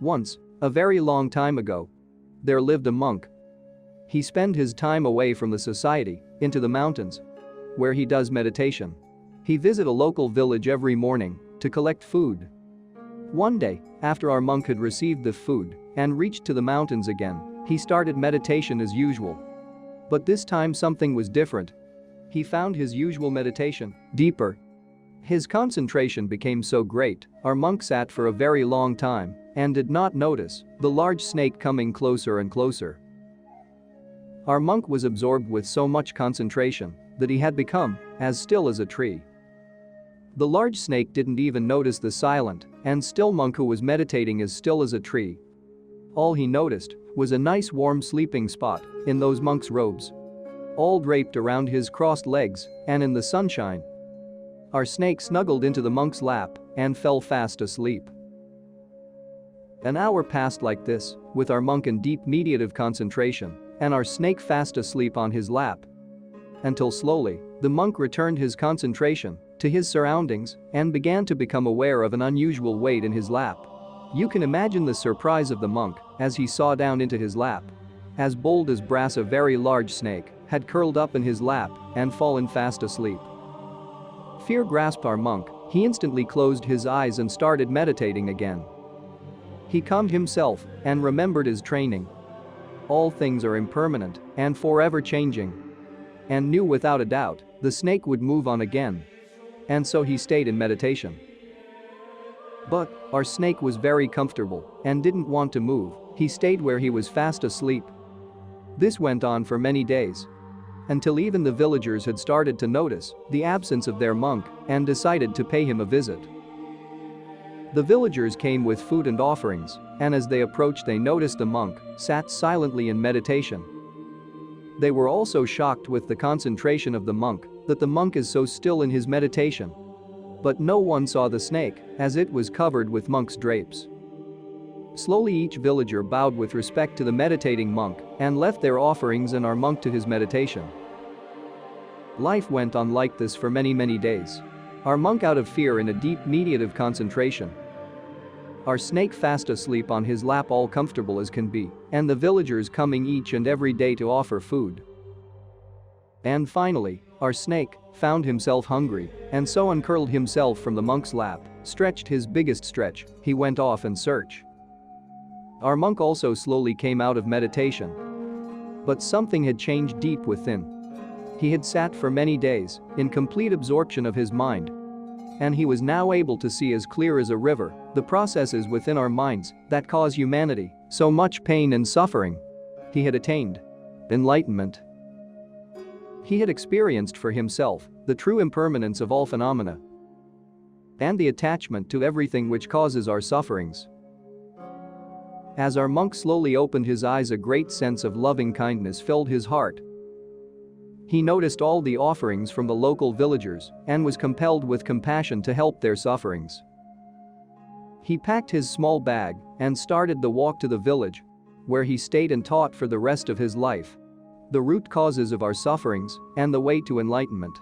Once, a very long time ago, there lived a monk. He spent his time away from the society, into the mountains, where he does meditation. He visit a local village every morning to collect food. One day, after our monk had received the food and reached to the mountains again, he started meditation as usual. But this time something was different. He found his usual meditation deeper. His concentration became so great, our monk sat for a very long time and did not notice the large snake coming closer and closer. Our monk was absorbed with so much concentration that he had become as still as a tree. The large snake didn't even notice the silent and still monk who was meditating as still as a tree. All he noticed was a nice warm sleeping spot in those monk's robes, all draped around his crossed legs and in the sunshine. Our snake snuggled into the monk's lap and fell fast asleep. An hour passed like this, with our monk in deep meditative concentration and our snake fast asleep on his lap. Until slowly, the monk returned his concentration to his surroundings and began to become aware of an unusual weight in his lap. You can imagine the surprise of the monk as he saw down into his lap. As bold as brass, a very large snake had curled up in his lap and fallen fast asleep. Fear grasped our monk. He instantly closed his eyes and started meditating again. He calmed himself and remembered his training. All things are impermanent and forever changing. And knew without a doubt the snake would move on again. And so he stayed in meditation. But our snake was very comfortable and didn't want to move. He stayed where he was fast asleep. This went on for many days, until even the villagers had started to notice the absence of their monk and decided to pay him a visit. The villagers came with food and offerings, and as they approached they noticed the monk sat silently in meditation. They were also shocked with the concentration of the monk, that the monk is so still in his meditation. But no one saw the snake, as it was covered with monk's drapes. Slowly each villager bowed with respect to the meditating monk and left their offerings and our monk to his meditation. Life went on like this for many days. Our monk out of fear in a deep meditative concentration. Our snake fast asleep on his lap, all comfortable as can be, and the villagers coming each and every day to offer food. And finally, our snake found himself hungry and so uncurled himself from the monk's lap, stretched his biggest stretch, he went off in search. Our monk also slowly came out of meditation. But something had changed deep within. He had sat for many days in complete absorption of his mind. And he was now able to see as clear as a river the processes within our minds that cause humanity so much pain and suffering. He had attained enlightenment. He had experienced for himself the true impermanence of all phenomena and the attachment to everything which causes our sufferings. As our monk slowly opened his eyes, a great sense of loving kindness filled his heart. He noticed all the offerings from the local villagers and was compelled with compassion to help their sufferings. He packed his small bag and started the walk to the village, where he stayed and taught for the rest of his life the root causes of our sufferings and the way to enlightenment.